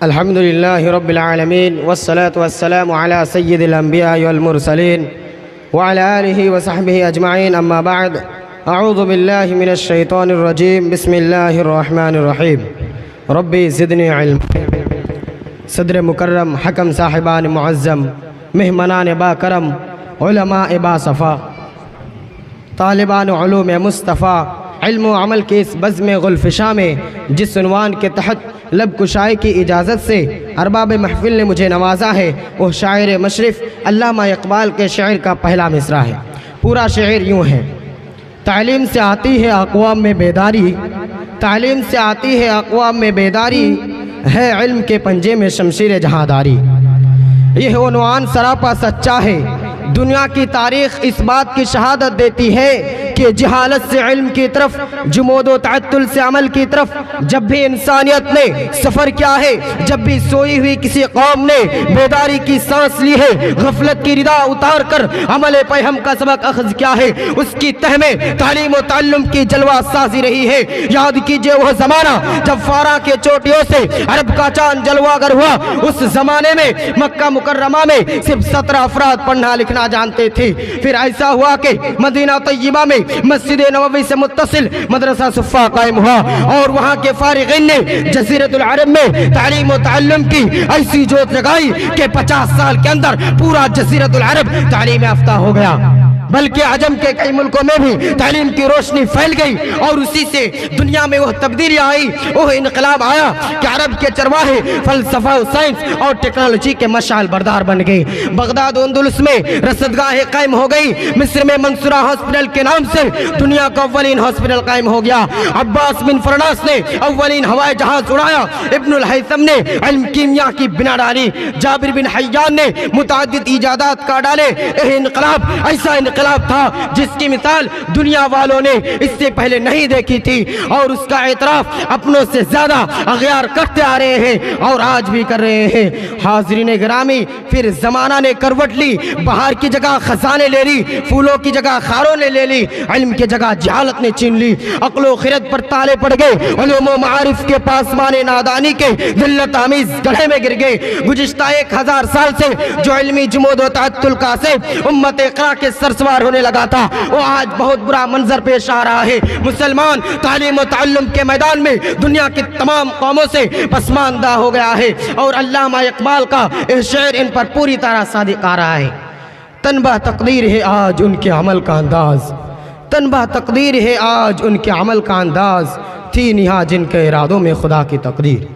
الحمد لله رب العالمين والصلاة والسلام على سيد الأنبياء والمرسلين وعلى آله وصحبه أجمعين. أما بعد، أعوذ بالله من الشيطان الرجيم. بسم الله الرحمن الرحيم. ربي زدني علم. صدر مکرم، حکم صاحبان معظم، مہمانان با کرم، علماء با صفا، طالبان علوم مصطفیٰ، علم و عمل کے اس بزم غلفشاں میں جس عنوان کے تحت لب کشائی کی اجازت سے ارباب محفل نے مجھے نوازا ہے، وہ شاعر مشرف علامہ اقبال کے شعر کا پہلا مصرع ہے. پورا شعر یوں ہے: تعلیم سے آتی ہے اقوام میں بیداری، تعلیم سے آتی ہے اقوام میں بیداری، ہے علم کے پنجے میں شمشیر جہانداری. یہ عنوان سراپا سچا ہے. دنیا کی تاریخ اس بات کی شہادت دیتی ہے کہ جہالت سے علم کی طرف، جمود و تعطل سے عمل کی طرف جب بھی انسانیت نے سفر کیا ہے، جب بھی سوئی ہوئی کسی قوم نے بیداری کی سانس لی ہے، غفلت کی ردا اتار کر عمل پیہم کا سبق اخذ کیا ہے، اس کی تہ میں تعلیم و تعلم کی جلوہ سازی رہی ہے. یاد کیجئے وہ زمانہ جب فارا کے چوٹیوں سے عرب کا چاند جلوہ گر ہوا. اس زمانے میں مکہ مکرمہ میں صرف 17 افراد پڑھنا لکھنا جانتے تھے. پھر ایسا ہوا کہ مدینہ طیبہ میں مسجد نبوی سے متصل مدرسہ صفا قائم ہوا، اور وہاں کے فارغین نے جزیرۃ العرب میں تعلیم و تعلم کی ایسی جوت جگائی کہ 50 سال کے اندر پورا جزیرۃ العرب تعلیم یافتہ ہو گیا. بلکہ عجم کے کئی ملکوں میں بھی تعلیم کی روشنی پھیل گئی، اور اسی سے دنیا میں وہ تبدیلی آئی، وہ انقلاب آیا کہ عرب کے چرواہے فلسفہ و سائنس اور ٹیکنالوجی کے مشعل بردار بن گئے. بغداد و اندلس میں رصدگاہیں قائم ہو گئی. مصر میں منصورہ ہاسپٹل کے نام سے دنیا کا اولین ہاسپٹل قائم ہو گیا. عباس بن فرناس نے اولین ہوائی جہاز اڑایا. ابن الہیثم نے علم کیمیا کی بنا ڈالی. جابر بن حیان نے متعدد ایجادات کا ڈالے. یہ انقلاب ایسا انقلاب تھا جس کی مثال دنیا والوں نے اس سے پہلے نہیں دیکھی تھی، اور اس کا اعتراف اپنوں سے زیادہ اغیار کرتے آ رہے ہیں اور آج بھی کر رہے ہیں. حاضرین گرامی، پھر زمانہ نے کروٹ لی. بہار کی جگہ خزانے لے لی، پھولوں کی جگہ خاروں نے لے لی، علم کی جگہ جہالت نے چھین لی. عقل و خرد پر تالے پڑ گئے. علوم و معارف کے پاسمان نادانی کے ذلت آمیز گڑھے میں گر گئے. گزشتہ 1000 سال سے جو علمی جمود و تعطل کا سیف امت اقرا کے سرسوار ہونے لگا تھا، وہ آج بہت برا منظر پیش آ رہا ہے. مسلمان تعلیم و تعلم کے میدان میں دنیا کی تمام قوموں سے پسماندہ ہو گیا ہے، اور علامہ اقبال کا یہ شعر ان پر پوری طرح صادق آ رہا ہے. تنبہ تقدیر ہے آج ان کے عمل کا انداز، تنبہ تقدیر ہے آج ان کے عمل کا انداز، تھی نہا جن کے ارادوں میں خدا کی تقدیر.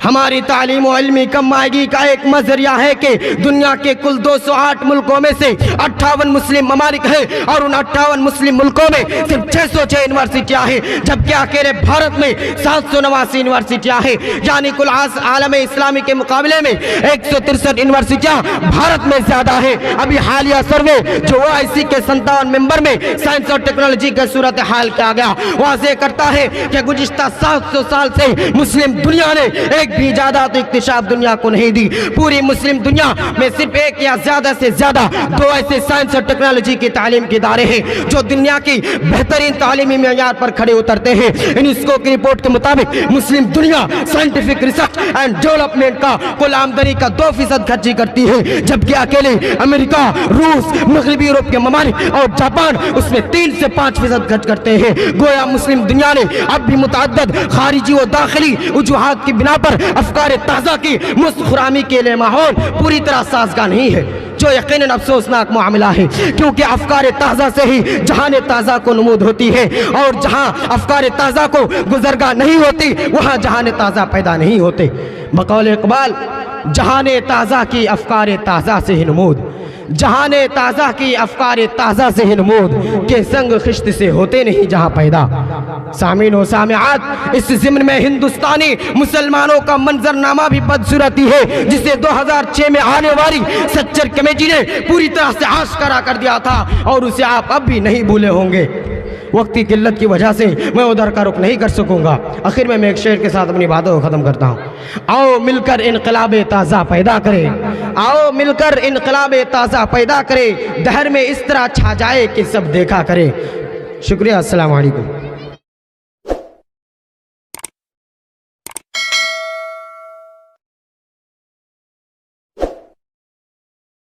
ہماری تعلیم و علمی کم مائگی کا ایک مظہریہ ہے کہ دنیا کے کل 208 ملکوں میں سے 58 مسلم ممالک ہیں، اور ان 58 مسلم ملکوں میں صرف 606 یونیورسٹیاں ہیں، جبکہ اکیلے بھارت میں 789 یونیورسٹیاں ہیں. یعنی کل عالم اسلامی کے مقابلے میں 163 یونیورسٹیاں بھارت میں زیادہ ہیں. ابھی حالیہ سروے جو OIC کے 57 ممبر میں سائنس اور ٹیکنالوجی کا صورتحال کیا گیا، واضح کرتا ہے کہ گزشتہ 700 سال سے مسلم دنیا نے ایک بھی ایجادات اکتشاف دنیا کو نہیں دی. پوری مسلم دنیا میں صرف ایک یا زیادہ سے زیادہ 2 ایسے سائنس اور ٹیکنالوجی کی تعلیم کے ادارے ہیں جو دنیا کی بہترین تعلیمی معیار پر کھڑے اترتے ہیں. یونیسکو کی رپورٹ کے مطابق مسلم دنیا سائنٹیفک ریسرچ اینڈ ڈیولپمنٹ کا کل آمدنی کا 2% خرچی کرتی ہے، جبکہ اکیلے امریکہ، روس، مغربی یورپ کے ممالک اور جاپان اس میں 3 سے 5% خرچ کرتے ہیں. گویا مسلم دنیا نے اب بھی متعدد خارجی و داخلی وجوہات کی بنا پر افکار تازہ کی مسخرامی کے لیے ماحول پوری طرح سازگار نہیں ہے، جو یقیناً افسوسناک معاملہ ہے، کیونکہ افکار تازہ سے ہی جہان تازہ کو نمود ہوتی ہے، اور جہاں افکار تازہ کو گزرگاہ نہیں ہوتی وہاں جہان تازہ پیدا نہیں ہوتے. بقول اقبال، جہان تازہ کی افکار تازہ سے ہی نمود، جہان تازہ کی افکار تازہ سے ہی نمود، کہ سنگ خشت سے ہوتے نہیں جہاں پیدا. سامعین و سامعات، اس ضمن میں ہندوستانی مسلمانوں کا منظرنامہ بھی بدصورتی ہے، جسے 2006 میں آنے والی سچر کمیٹی نے پوری طرح سے آشکارا کر دیا تھا، اور اسے آپ اب بھی نہیں بھولے ہوں گے. وقت کی قلت کی وجہ سے میں ادھر کا رخ نہیں کر سکوں گا. آخر میں ایک شعر کے ساتھ اپنی باتوں کو ختم کرتا ہوں. آؤ مل کر انقلاب تازہ پیدا کرے، آؤ مل کر انقلاب تازہ پیدا کرے، دہر میں اس طرح چھا جائے کہ سب دیکھا کرے. شکریہ. السلام علیکم.